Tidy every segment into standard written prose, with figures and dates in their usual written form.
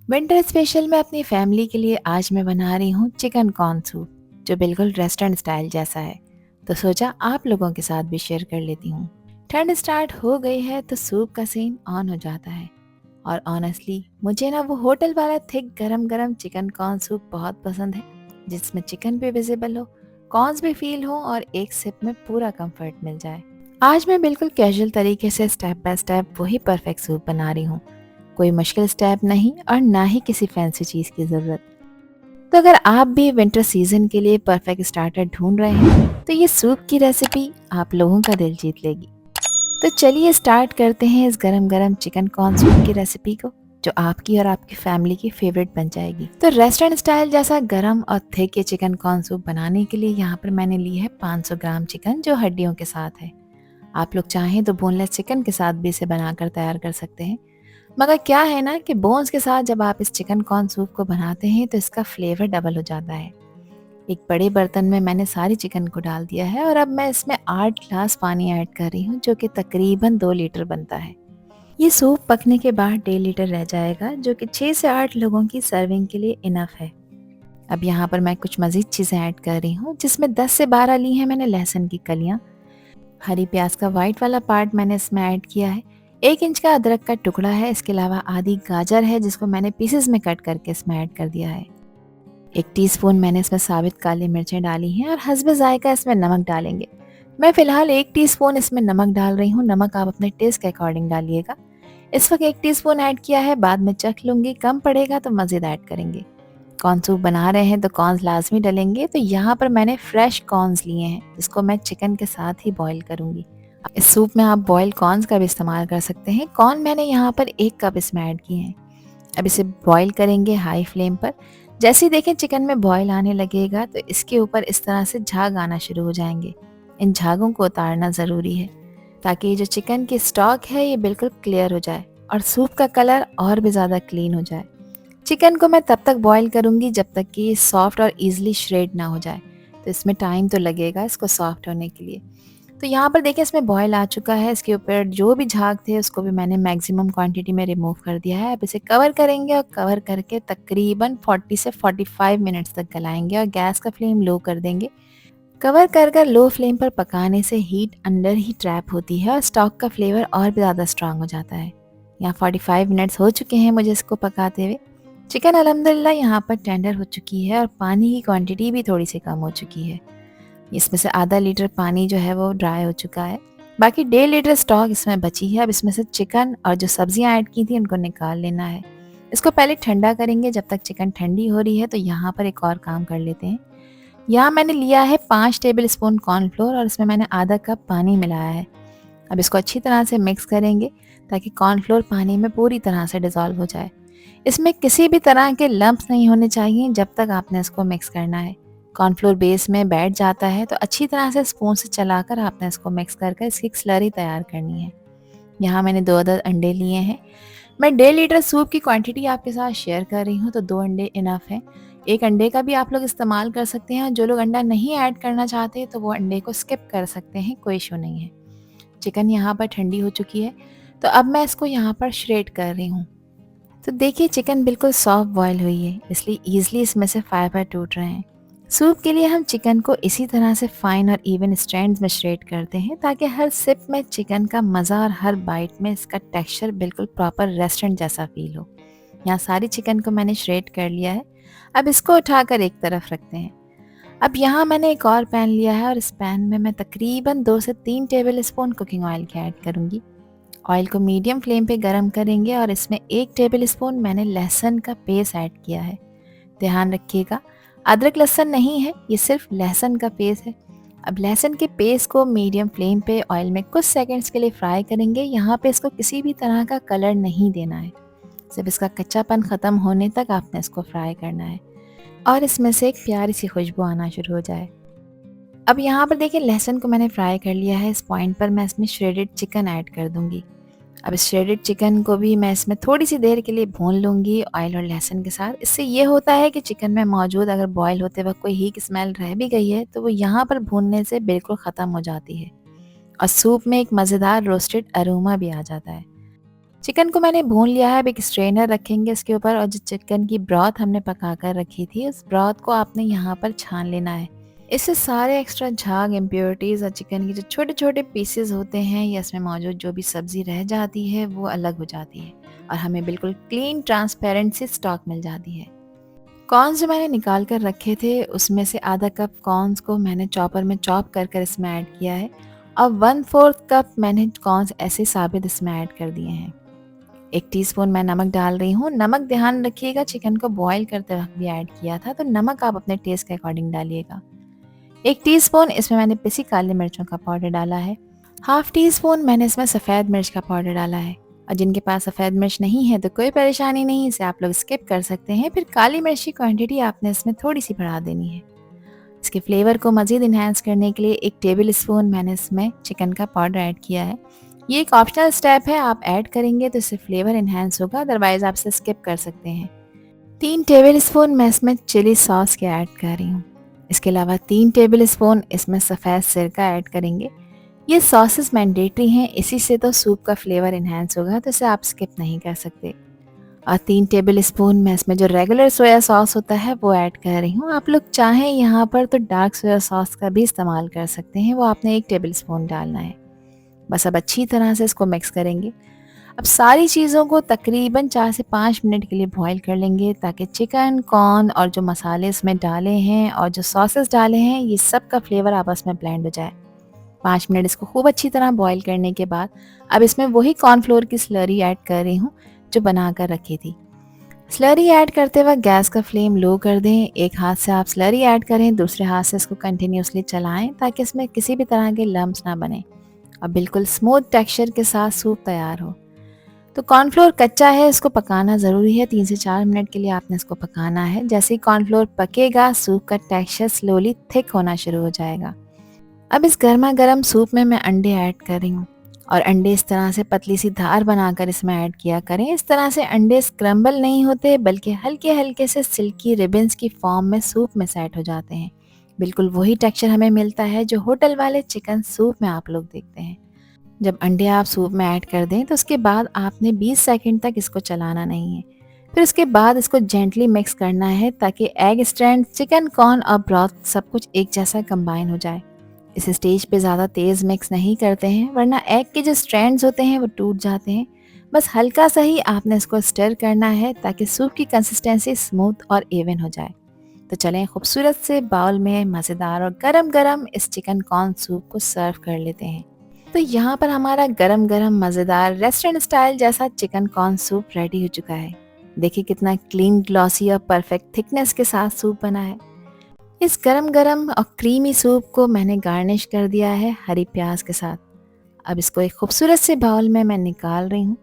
Winter special में अपनी family के लिए आज मैं बना रही हूँ चिकन कॉर्न सूप, जो बिल्कुल रेस्टोरेंट स्टाइल जैसा है। तो सोचा आप लोगों के साथ भी शेयर कर लेती हूँ। ठंड स्टार्ट हो गई है तो सूप का सीन ऑन हो जाता है। और ऑनेस्टली मुझे ना वो होटल वाला थिक गरम गरम चिकन कॉर्न सूप बहुत पसंद है, जिसमें चिकन भी विजिबल हो, कॉर्न्स भी फील हो और एक सिप में पूरा कंफर्ट मिल जाए। आज मैं बिल्कुल कैजुअल तरीके से स्टेप बाय स्टेप वही परफेक्ट सूप बना रही हूँ। कोई मुश्किल स्टेप नहीं और ना ही किसी फैंसी चीज़ की ज़रूरत। तो अगर आप भी विंटर सीजन के लिए परफेक्ट स्टार्टर ढूंढ रहे हैं तो ये सूप की रेसिपी आप लोगों का दिल जीत लेगी। तो चलिए स्टार्ट करते हैं इस गरम गरम चिकन कॉर्न सूप की रेसिपी को, जो आपकी और आपकी फैमिली की फेवरेट बन जाएगी। तो रेस्टोरेंट स्टाइल जैसा गरम और थिक ये चिकन कॉर्न सूप बनाने के लिए यहाँ पर मैंने ली है 500 ग्राम चिकन, जो हड्डियों के साथ है। आप लोग चाहें तो बोनलेस चिकन के साथ भी इसे बनाकर तैयार कर सकते हैं। मगर क्या है ना कि बोन्स के साथ जब आप इस चिकन कॉर्न सूप को बनाते हैं तो इसका फ्लेवर डबल हो जाता है। एक बड़े बर्तन में मैंने सारी चिकन को डाल दिया है और अब मैं इसमें 8 ग्लास पानी ऐड कर रही हूँ, जो कि तकरीबन 2 लीटर बनता है। ये सूप पकने के बाद 1.5 लीटर रह जाएगा, जो कि 6 से 8 लोगों की सर्विंग के लिए इनफ है। अब यहाँ पर मैं कुछ मज़ीद चीज़ें ऐड कर रही हूँ, जिसमें 10 से 12 ली हैं मैंने लहसुन की कलियाँ। हरी प्याज का वाइट वाला पार्ट मैंने इसमें ऐड किया है। 1 इंच का अदरक का टुकड़ा है। इसके अलावा आधी गाजर है, जिसको मैंने पीसेस में कट करके इसमें ऐड कर दिया है। 1 टीस्पून मैंने इसमें साबित काली मिर्चें डाली हैं और हस्ब जायका इसमें नमक डालेंगे। मैं फ़िलहाल 1 टीस्पून इसमें नमक डाल रही हूँ। नमक आप अपने टेस्ट के अकॉर्डिंग डालिएगा। इस वक्त 1 टीस्पून ऐड किया है, बाद में चख लूँगी, कम पड़ेगा तो मज़ीद ऐड करेंगे। कॉर्न सूप बना रहे हैं तो कॉर्न्स लाजमी डलेंगे। तो यहाँ पर मैंने फ्रेश कॉर्न्स लिए हैं, जिसको मैं चिकन के साथ ही बॉईल करूँगी। इस सूप में आप बॉयल कॉर्न्स का भी इस्तेमाल कर सकते हैं। कॉर्न मैंने यहाँ पर 1 कप इसमें ऐड किए हैं। अब इसे बॉईल करेंगे हाई फ्लेम पर। जैसे ही देखें चिकन में बॉयल आने लगेगा तो इसके ऊपर इस तरह से झाग आना शुरू हो जाएंगे। इन झागों को उतारना ज़रूरी है, ताकि ये जो चिकन की स्टॉक है ये बिल्कुल क्लियर हो जाए और सूप का कलर और भी ज़्यादा क्लीन हो जाए। चिकन को मैं तब तक बॉईल करूँगी जब तक कि ये सॉफ्ट और ईजिली श्रेड ना हो जाए। तो इसमें टाइम तो लगेगा इसको सॉफ्ट होने के लिए। तो यहाँ पर देखिए इसमें बॉयल आ चुका है। इसके ऊपर जो भी झाग थे उसको भी मैंने मैक्सिमम क्वांटिटी में रिमूव कर दिया है। अब इसे कवर करेंगे और कवर करके तकरीबन 40 से 45 मिनट्स तक गलाएंगे और गैस का फ्लेम लो कर देंगे। कवर कर लो फ्लेम पर पकाने से हीट अंदर ही ट्रैप होती है और स्टॉक का फ्लेवर और भी ज़्यादा स्ट्रांग हो जाता है। यहाँ 45 मिनट्स हो चुके हैं मुझे इसको पकाते हुए। चिकन अल्हम्दुलिल्लाह यहाँ पर टेंडर हो चुकी है और पानी की क्वांटिटी भी थोड़ी सी कम हो चुकी है। इसमें से आधा लीटर पानी जो है वो ड्राई हो चुका है। बाकी 1.5 लीटर स्टॉक इसमें बची है। अब इसमें से चिकन और जो सब्जियां ऐड की थी उनको निकाल लेना है। इसको पहले ठंडा करेंगे। जब तक चिकन ठंडी हो रही है तो यहाँ पर एक और काम कर लेते हैं। यहाँ मैंने लिया है 5 टेबल स्पून कॉर्नफ्लोर और इसमें मैंने आधा कप पानी मिलाया है। अब इसको अच्छी तरह से मिक्स करेंगे, ताकि कॉर्नफ्लोर पानी में पूरी तरह से डिज़ोल्व हो जाए। इसमें किसी भी तरह के लम्प्स नहीं होने चाहिए जब तक आपने इसको मिक्स करना है। कॉर्नफ्लोर बेस में बैठ जाता है तो अच्छी तरह से स्पून से चलाकर आपने इसको मिक्स कर इसकी एक स्लरी तैयार करनी है। यहाँ मैंने 2 अदद अंडे लिए हैं। मैं 1.5 लीटर सूप की क्वांटिटी आपके साथ शेयर कर रही हूँ, तो 2 अंडे इनफ हैं। 1 अंडे का भी आप लोग इस्तेमाल कर सकते हैं। जो लोग अंडा नहीं ऐड करना चाहते तो वो अंडे को स्किप कर सकते हैं, कोई इशू नहीं है। चिकन यहाँ पर ठंडी हो चुकी है, तो अब मैं इसको यहाँ पर श्रेड कर रही हूँ। तो देखिए चिकन बिल्कुल सॉफ्ट बॉयल हुई है, इसलिए ईजिली इसमें से फाइबर टूट रहे हैं। सूप के लिए हम चिकन को इसी तरह से फाइन और इवन स्ट्रैंड्स में श्रेड करते हैं, ताकि हर सिप में चिकन का मज़ा और हर बाइट में इसका टेक्सचर बिल्कुल प्रॉपर रेस्टोरेंट जैसा फील हो। यहाँ सारी चिकन को मैंने श्रेड कर लिया है। अब इसको उठाकर एक तरफ रखते हैं। अब यहाँ मैंने एक और पैन लिया है और इस पैन में मैं तकरीबन 2 से 3 टेबल स्पून कुकिंग ऑयल की ऐड करूँगी। ऑयल को मीडियम फ्लेम पे गरम करेंगे और इसमें 1 टेबल स्पून मैंने लहसुन का पेस्ट ऐड किया है। ध्यान रखिएगा, अदरक लहसुन नहीं है, ये सिर्फ लहसुन का पेस्ट है। अब लहसुन के पेस्ट को मीडियम फ्लेम पे ऑयल में कुछ सेकंड्स के लिए फ्राई करेंगे। यहाँ पे इसको किसी भी तरह का कलर नहीं देना है, सिर्फ इसका कच्चापन ख़त्म होने तक आपने इसको फ्राई करना है और इसमें से एक प्यारी सी खुशबू आना शुरू हो जाए। अब यहाँ पर देखिए लहसुन को मैंने फ्राई कर लिया है। इस पॉइंट पर मैं इसमें श्रेडेड चिकन ऐड कर दूँगी। अब इस श्रेडेड चिकन को भी मैं इसमें थोड़ी सी देर के लिए भून लूँगी ऑयल और लहसुन के साथ। इससे ये होता है कि चिकन में मौजूद अगर बॉयल होते वक्त कोई हीट स्मेल रह भी गई है तो वो यहाँ पर भूनने से बिल्कुल ख़त्म हो जाती है और सूप में एक मज़ेदार रोस्टेड अरोमा भी आ जाता है। चिकन को मैंने भून लिया है। अब एक स्ट्रेनर रखेंगे इसके ऊपर और जो चिकन की ब्रॉथ हमने पका कर रखी थी उस ब्रॉथ को आपने यहाँ पर छान लेना है। इससे सारे एक्स्ट्रा झाग, इम्प्योरिटीज़ और चिकन के जो छोटे छोटे पीसेस होते हैं या इसमें मौजूद जो भी सब्ज़ी रह जाती है वो अलग हो जाती है और हमें बिल्कुल क्लीन ट्रांसपेरेंट सी स्टॉक मिल जाती है। कॉर्न्स जो मैंने निकाल कर रखे थे उसमें से आधा कप कॉर्न्स को मैंने चॉपर में चॉप कर कर इसमें ऐड किया है। अब 1/4 कप मैंने कॉर्न्स ऐसे साबित इसमें ऐड कर दिए हैं। 1 टीस्पून मैं नमक डाल रही हूँ। नमक ध्यान रखिएगा, चिकन को बॉईल करते वक्त भी ऐड किया था तो नमक आप अपने टेस्ट के अकॉर्डिंग डालिएगा। 1 टीस्पून इसमें मैंने पिसी काली मिर्चों का पाउडर डाला है। हाफ टी स्पून मैंने इसमें सफ़ेद मिर्च का पाउडर डाला है। और जिनके पास सफ़ेद मिर्च नहीं है तो कोई परेशानी नहीं, इसे आप लोग स्किप कर सकते हैं। फिर काली मिर्च की क्वांटिटी आपने इसमें थोड़ी सी बढ़ा देनी है। इसके फ्लेवर को मज़ीद इन्हांस करने के लिए 1 टेबल स्पून मैंने इसमें चिकन का पाउडर ऐड किया है। ये एक ऑप्शनल स्टेप है, आप ऐड करेंगे तो इससे फ्लेवर इन्हांस होगा, अदरवाइज़ आप इसे स्किप कर सकते हैं। 3 टेबल स्पून मैं इसमें चिली सॉस के ऐड कर रही हूँ। इसके अलावा 3 टेबल स्पून इसमें सफ़ेद सिरका ऐड करेंगे। ये सॉसेस मैंडेटरी हैं, इसी से तो सूप का फ्लेवर इन्हांस होगा, तो इसे आप स्किप नहीं कर सकते। और 3 टेबल स्पून मैं इसमें जो रेगुलर सोया सॉस होता है वो ऐड कर रही हूँ। आप लोग चाहें यहाँ पर तो डार्क सोया सॉस का भी इस्तेमाल कर सकते हैं, वो आपने 1 टेबल स्पून डालना है। बस अब अच्छी तरह से इसको मिक्स करेंगे। अब सारी चीज़ों को तकरीबन 4 से 5 मिनट के लिए बॉईल कर लेंगे ताकि चिकन, कॉर्न और जो मसाले इसमें डाले हैं और जो सॉसेस डाले हैं ये सब का फ्लेवर आपस में ब्लेंड हो जाए। 5 मिनट इसको खूब अच्छी तरह बॉईल करने के बाद अब इसमें वही कॉर्नफ्लोर की स्लरी ऐड कर रही हूँ जो बना कर रखी थी। स्लरी ऐड करते वक्त गैस का फ्लेम लो कर दें। एक हाथ से आप स्लरी ऐड करें, दूसरे हाथ से इसको कंटिन्यूसली चलाएं ताकि इसमें किसी भी तरह के लम्प्स ना बने और बिल्कुल स्मूथ टेक्सचर के साथ सूप तैयार हो। तो कॉर्नफ्लोर कच्चा है, इसको पकाना ज़रूरी है। 3 से 4 मिनट के लिए आपने इसको पकाना है। जैसे ही कॉर्नफ्लोर पकेगा सूप का टेक्सचर स्लोली थिक होना शुरू हो जाएगा। अब इस गर्मा गर्म सूप में मैं अंडे ऐड कर रही हूँ और अंडे इस तरह से पतली सी धार बनाकर इसमें ऐड किया करें। इस तरह से अंडे स्क्रम्बल नहीं होते बल्कि हल्के हल्के से सिल्की रिबन्स की फॉर्म में सूप में सेट हो जाते हैं। बिल्कुल वही टेक्सचर हमें मिलता है जो होटल वाले चिकन सूप में आप लोग देखते हैं। जब अंडे आप सूप में ऐड कर दें तो उसके बाद आपने 20 सेकंड तक इसको चलाना नहीं है। फिर उसके बाद इसको जेंटली मिक्स करना है ताकि एग स्ट्रैंड, चिकन, कॉर्न और ब्रॉथ सब कुछ एक जैसा कंबाइन हो जाए। इस स्टेज पे ज़्यादा तेज़ मिक्स नहीं करते हैं वरना एग के जो स्ट्रैंड्स होते हैं वो टूट जाते हैं। बस हल्का सा ही आपने इसको स्टर करना है ताकि सूप की कंसिस्टेंसी स्मूथ और इवन हो जाए। तो चलें खूबसूरत से बाउल में मज़ेदार और गरम गरम इस चिकन कॉर्न सूप को सर्व कर लेते हैं। तो यहाँ पर हमारा गरम गरम मज़ेदार रेस्टोरेंट स्टाइल जैसा चिकन कॉर्न सूप रेडी हो चुका है। देखिए कितना क्लीन, ग्लॉसी और परफेक्ट थिकनेस के साथ सूप बना है। इस गरम गरम और क्रीमी सूप को मैंने गार्निश कर दिया है हरी प्याज के साथ। अब इसको एक खूबसूरत से बाउल में मैं निकाल रही हूँ।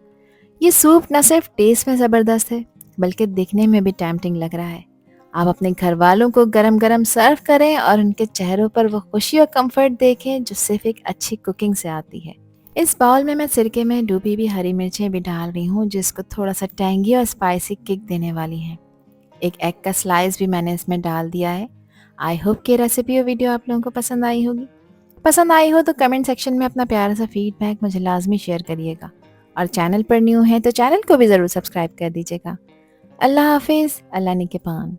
ये सूप न सिर्फ टेस्ट में ज़बरदस्त है बल्कि दिखने में भी टेम्पटिंग लग रहा है। आप अपने घर वालों को गरम गरम सर्व करें और उनके चेहरों पर वो खुशी और कंफर्ट देखें जो सिर्फ एक अच्छी कुकिंग से आती है। इस बाउल में मैं सिरके में डूबी हुई हरी मिर्चें भी डाल रही हूँ जिसको थोड़ा सा टैंगी और स्पाइसी किक देने वाली हैं। एक एग का स्लाइस भी मैंने इसमें डाल दिया है। आई होप कि रेसिपी और वीडियो आप लोगों को पसंद आई होगी। पसंद आई हो तो कमेंट सेक्शन में अपना प्यारा सा फीडबैक मुझे लाजमी शेयर करिएगा और चैनल पर न्यू है तो चैनल को भी ज़रूर सब्सक्राइब कर दीजिएगा। अल्लाह हाफिज़, अल्लाह निगहबान।